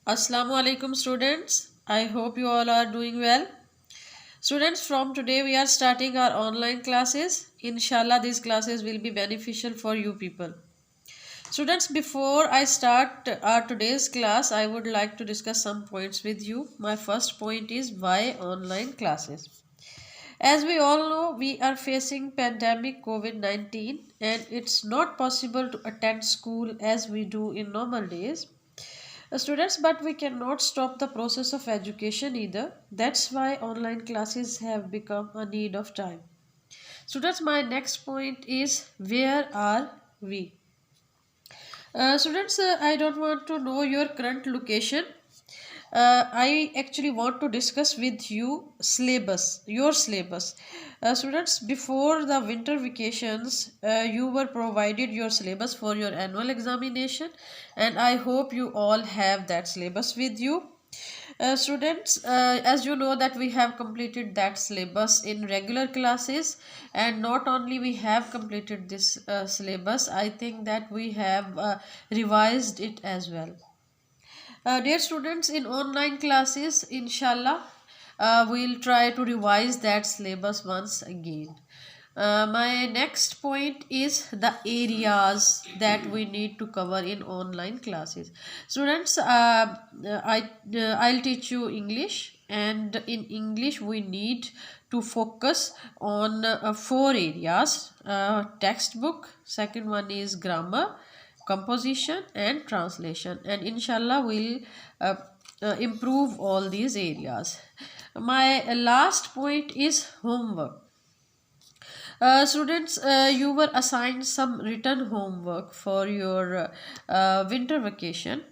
Assalamu alaikum students. I hope you all are doing well. Students, from today we are starting our online classes. Inshallah, these classes will be beneficial for you people. Students, before I start our today's class, I would like to discuss some points with you. My first point is why online classes. As we all know, we are facing pandemic COVID-19 and it's not possible to attend school as we do in normal days. Students, but we cannot stop the process of education either. That's why online classes have become a need of time. Students, my next point is where are we? Students, I don't want to know your current location. I actually want to discuss with you syllabus, your syllabus. Students, before the winter vacations, you were provided your syllabus for your annual examination, and I hope you all have that syllabus with you. Students, as you know that we have completed that syllabus in regular classes, and not only we have completed this syllabus, I think that we have revised it as well. Dear students, in online classes, inshallah, we'll try to revise that syllabus once again. My next point is the areas that we need to cover in online classes. Students, I'll teach you English, and in English we need to focus on four areas: textbook, second one is grammar, composition and translation, and inshallah we'll uh, improve all these areas. My last point is homework. Students, you were assigned some written homework for your winter vacation,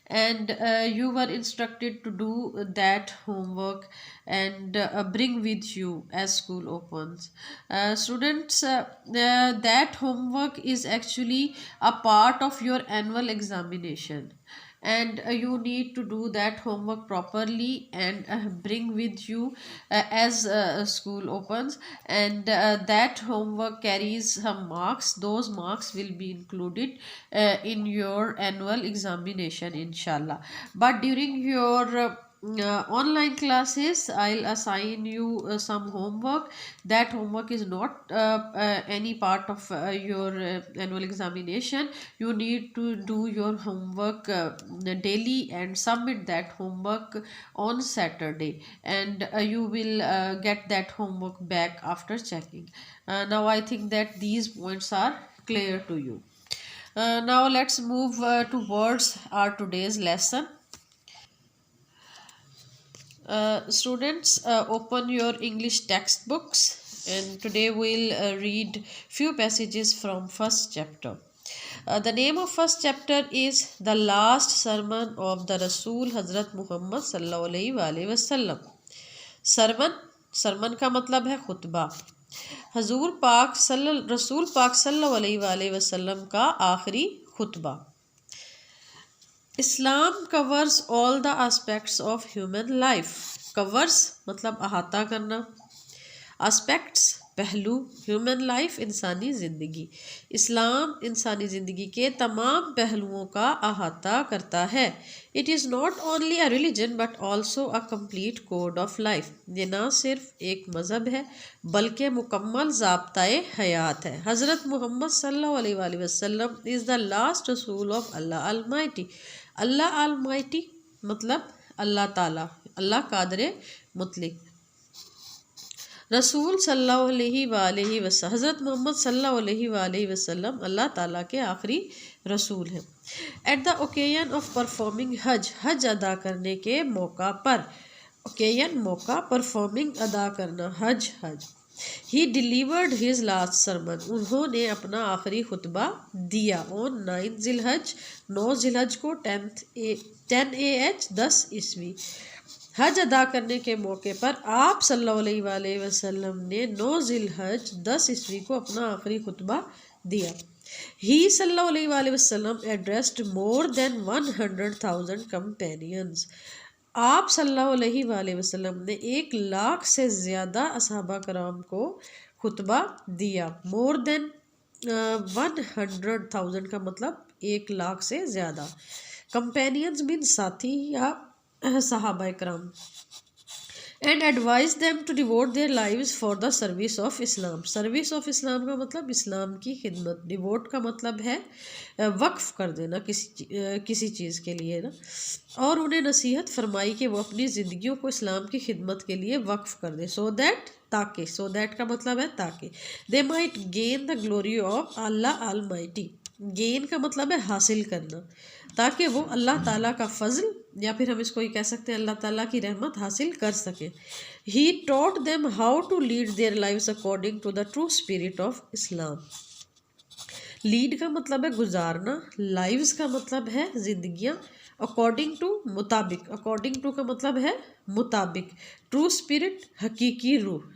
and you were instructed to do that homework and bring with you as school opens. Students, that homework is actually a part of your annual examination, and you need to do that homework properly and bring with you as school opens, and that homework carries some marks. Those marks will be included in your annual examination, inshallah. But during your online classes, I'll assign you some homework. That homework is not any part of your annual examination. You need to do your homework daily and submit that homework on Saturday, and you will get that homework back after checking. Now I think that these points are clear to you. Now let's move towards our today's lesson. Students, open your English textbooks, and today we'll read few passages from first chapter. The name of first chapter is the last sermon of the Rasool Hazrat Muhammad sallallahu alaihi wasallam. Sarman, Sarman का मतलब है खुतबा। रसूल पाक सल्लल्लाहु अलैहि वसल्लम का आखिरी खुतबा। इस्लाम covers all the aspects of human life. Covers मतलब अहाता करना, एस्पेक्ट्स पहलू, ह्यूमन लाइफ इंसानी ज़िंदगी। इस्लाम इंसानी ज़िंदगी के तमाम पहलुओं का अहाता करता है। It is not only a religion but also a complete code of life. ये ना सिर्फ एक मज़हब है बल्कि मुकम्मल ज़ाब्ता-ए हयात है। हज़रत मोहम्मद सल्लल्लाहु अलैहि वसल्लम इज़ द लास्ट रसूल of Allah Almighty. Allah Almighty मतलब अल्लाह ताला, अल्लाह कादरे मुतलिक। रसूल सल्लल्लाहु अलैहि वसल्लम, हज़रत मोहम्मद सल्लल्लाहु अलैहि वसल्लम अल्लाह ताला के आखिरी रसूल हैं। At the occasion of performing हज, हज अदा करने के मौका पर, ओकेजन मौका, परफॉर्मिंग अदा करना, हज हज। ही डिलीवर्ड हिज लास्ट सरमन, उन्होंने अपना आखिरी खुतबा दिया। ऑन 9 जिलहज, 9 जिलहज को 10 AH 10 ईस्वी। हज अदा करने के मौके पर आप सल्लल्लाहु अलैहि वसल्लम ने 9 जिलहज 10 ईस्वी को अपना आखिरी खुतबा दिया। ही सल्लल्लाहु अलैहि वसल्लम एड्रेस्ड मोर देन 100,000 कंपेनियंस। आप सल्लल्लाहु अलैहि वसल्लम ने 1 लाख से ज़्यादा असहाबा कराम को खुतबा दिया। मोर देन 100,000 का मतलब 1 लाख से ज़्यादा। कंपेनियंस मीन साथी या सहाबा कराम, and advise them to devote their lives for the service of Islam. Service of Islam का मतलब इस्लाम की खिदमत, डिवोट का मतलब है वक्फ कर देना किसी चीज़ के लिए ना। और उन्हें नसीहत फरमाई कि वो अपनी ज़िंदगियों को इस्लाम की खिदमत के लिए वक्फ कर दे, सो दैट, ताकि, सो दैट का मतलब है ताकि, they might gain the glory of Allah Almighty. Gain का मतलब है हासिल करना, ताकि वो अल्लाह ताला का फजल, या फिर हम इसको ये कह सकते हैं अल्लाह ताला की रहमत हासिल कर सके। He taught them how to lead their lives according to the true spirit of Islam. Lead का मतलब है गुजारना, लाइव्स का मतलब है जिंदगियां, अकॉर्डिंग टू मुताबिक, अकॉर्डिंग टू का मतलब है मुताबिक, ट्रू स्पिरिट हकीकी रूह।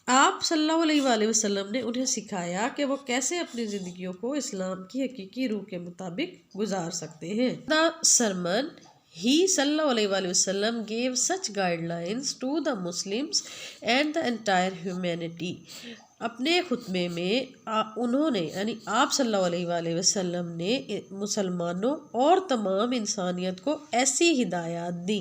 आप सल्लल्लाहु अलैहि वसल्लम ने उन्हें सिखाया कि वो कैसे अपनी ज़िंदगियों को इस्लाम की हकीकी रूह के मुताबिक गुजार सकते हैं। द सरमन ही सल्लल्लाहु अलैहि वसल्लम gave such guidelines to the Muslims and the entire humanity. अपने खुतबे में उन्होंने यानी आप सल्लल्लाहु अलैहि वसल्लम ने मुसलमानों और तमाम इंसानियत को ऐसी हिदायत दी।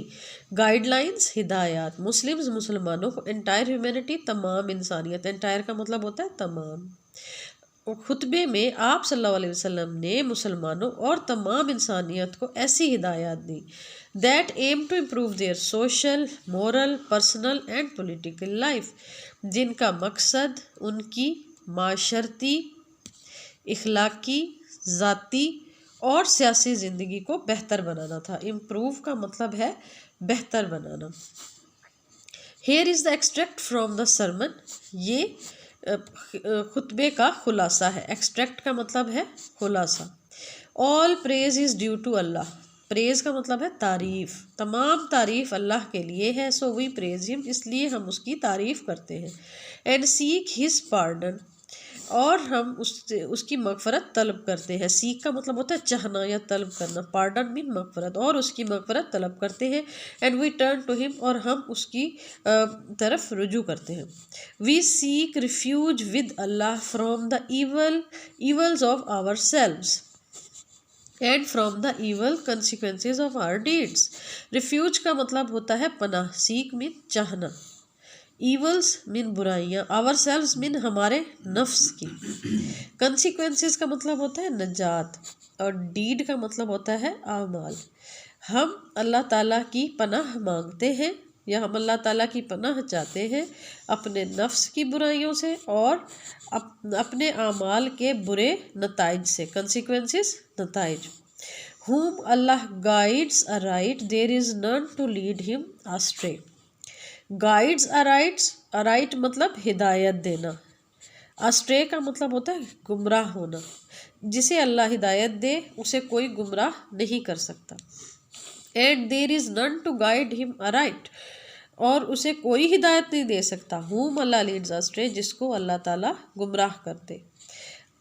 गाइडलाइंस हिदायत, मुस्लिम्स मुसलमानों को, एंटायर ह्यूमैनिटी तमाम इंसानियत, एंटायर का मतलब होता है तमाम। खुतबे में आप सल्लल्लाहु अलैहि वसल्लम ने मुसलमानों और तमाम इंसानियत को ऐसी हिदायत दी that aim to improve their social, moral, personal and political life, जिनका मकसद उनकी माशरती, इखलाकी, ज़ाती और सियासी ज़िंदगी को बेहतर बनाना था। इम्प्रूव का मतलब है बेहतर बनाना। Here is the extract from the sermon, ये खुतबे का खुलासा है। एक्सट्रैक्ट का मतलब है खुलासा। All praise is due to Allah, praise का मतलब है तारीफ़, तमाम तारीफ़ अल्लाह के लिए है, सो वी प्रेज हिम, इसलिए हम उसकी तारीफ़ करते हैं। एंड सीक हिज पार्डन, और हम उसकी मगफरत तलब करते हैं। सीख का मतलब होता है चाहना या तलब करना, पार्डन मीन मगफरत, और उसकी मगफरत तलब करते हैं। And we turn to him, और हम उसकी तरफ रुजू करते हैं। We seek refuge with Allah from the evils of ourselves and from the evil consequences of our deeds. Refuge का मतलब होता है पनाह, सीख मीन चाहना, ईवल्स मीन बुराइयाँ, आवर सेल्व्स मीन हमारे नफ्स की, कंसिक्वेंसेस का मतलब होता है नजात, और डीड का मतलब होता है आमाल। हम अल्लाह ताला की पनाह मांगते हैं, या हम अल्लाह ताला की पनाह चाहते हैं अपने नफ्स की बुराइयों से और अपने आमाल के बुरे नताइज से, consequences नताइज। whom Allah guides aright, there is none to lead him astray. Guides alright मतलब हिदायत देना, अस्ट्रे का मतलब होता है गुमराह होना। जिसे अल्लाह हिदायत दे उसे कोई गुमराह नहीं कर सकता। And there is none to guide him aright, और उसे कोई हिदायत नहीं दे सकता। हुम अल्लाह लीड्स अस्ट्रे, जिसको अल्लाह ताला गुमराह करते।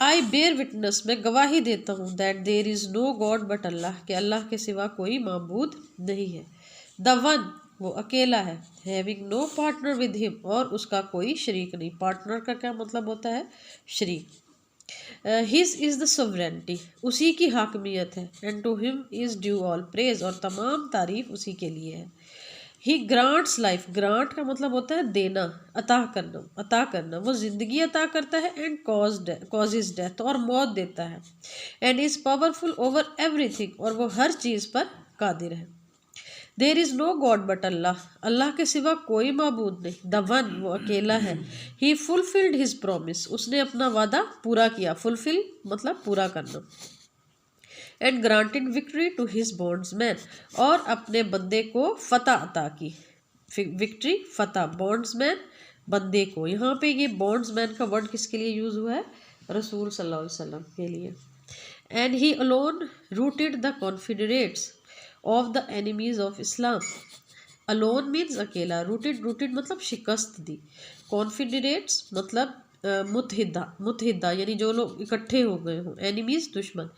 आई बेयर विटनेस, मैं गवाही देता हूँ, that there is no god but Allah, कि अल्लाह के सिवा कोई माबूद नहीं है। द वन, वो अकेला है, having no partner with him, और उसका कोई शरीक नहीं। पार्टनर का क्या मतलब होता है? शरीक। हिज इज़ द सोवरेनिटी, उसी की हाकमियत है। And to him is due all praise, और तमाम तारीफ उसी के लिए है। ही ग्रांट्स लाइफ, ग्रांट का मतलब होता है देना, अता करना, अता करना। वो ज़िंदगी अता करता है। एंड कॉजेज डेथ, और मौत देता है। And is powerful over everything, और वो हर चीज़ पर कादिर है। There is no god but Allah, अल्लाह के सिवा कोई माबूद नहीं। द वन, वो अकेला है। ही फुलफिल्ड हिज प्रॉमिस, उसने अपना वादा पूरा किया। फुलफिल मतलब पूरा करना। And granted victory to his bondsman, और अपने बंदे को फतह अता की। विक्ट्री, फतह, बॉन्ड्समैन बंदे को। यहाँ पे ये बॉन्ड्समैन का वर्ड किसके लिए यूज़ हुआ है? रसूल सल्लल्लाहु अलैहि वसल्लम के लिए। And he alone routed the confederates of the enemies of Islam. Alone means अकेला, रूटेड मतलब शिकस्त दी, कॉन्फिडरेट्स मतलब मुतहिदा यानी जो लोग इकट्ठे हो गए हों, एनिमीज दुश्मन,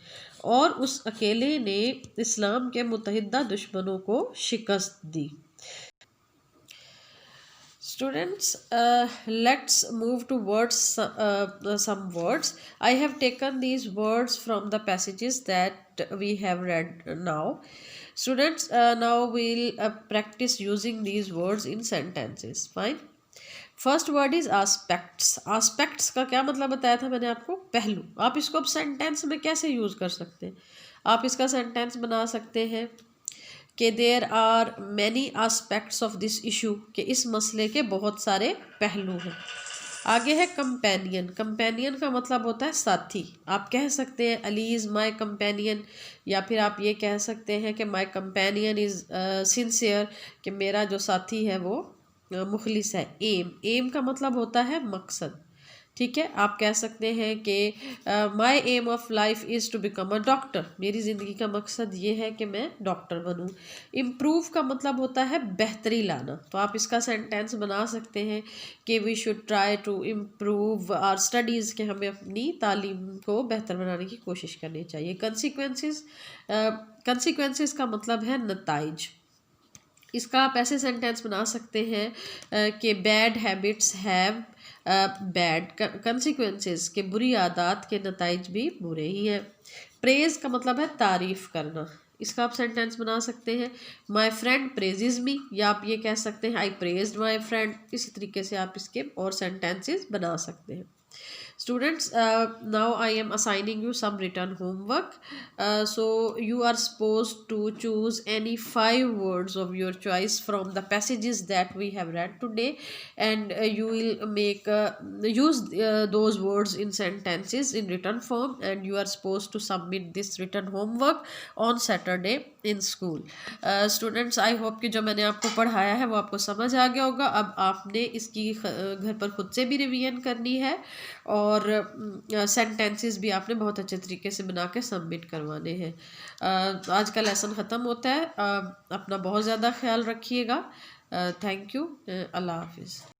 और उस अकेले ने इस्लाम के मुतहिदा दुश्मनों को शिकस्त दी। Students, let's move towards some words. I have taken these words from the passages that we have read now. Students, now we'll practice using these words in sentences. Fine. First word is aspects. Aspects का क्या मतलब बताया था मैंने आपको? पहलू. आप इसको अब सेंटेंस में कैसे यूज़ कर सकते हैं? आप इसका सेंटेंस बना सकते हैं कि there are many aspects of this issue, कि इस मसले के बहुत सारे पहलू हैं. आगे है कंपेनियन. कंपेनियन का मतलब होता है साथी. आप कह सकते हैं अली इज़ माई कंपेनियन, या फिर आप ये कह सकते हैं कि माई कंपेनियन इज़ सिंसियर, कि मेरा जो साथी है वो मुखलिस है. एम. एम का मतलब होता है मकसद. ठीक है. आप कह सकते हैं कि my aim of life is to become a doctor. मेरी ज़िंदगी का मकसद ये है कि मैं डॉक्टर बनूं. इम्प्रूव का मतलब होता है बेहतरी लाना. तो आप इसका सेंटेंस बना सकते हैं कि we should try to improve our studies, कि हमें अपनी तालीम को बेहतर बनाने की कोशिश करनी चाहिए. कंसिक्वेंसेस. कंसिक्वेंसेस का मतलब है नताइज. इसका आप ऐसे सेंटेंस बना सकते हैं कि bad habits have bad consequences, के बुरी आदत के नताइज भी बुरे ही हैं. प्रेज का मतलब है तारीफ़ करना. इसका आप सेंटेंस बना सकते हैं माई फ्रेंड प्रेजेज मी, या आप ये कह सकते हैं आई प्रेज्ड माई फ्रेंड. इसी तरीके से आप इसके और सेंटेंसेस बना सकते हैं. Students, now I am assigning you some written homework. So you are supposed to choose any 5 words of your choice from the passages that we have read today, and you will make use those words in sentences in written form, and you are supposed to submit this written homework on Saturday in school. Students, I hope कि जो मैंने आपको पढ़ाया है वो आपको समझ आ गया होगा. अब आपने इसकी घर पर खुद से भी रिवीजन करनी है, और सेंटेंसेस भी आपने बहुत अच्छे तरीके से बना के सबमिट करवाने हैं. आज का लेसन ख़त्म होता है. अपना बहुत ज़्यादा ख्याल रखिएगा. Thank you. अल्लाह हाफिज़.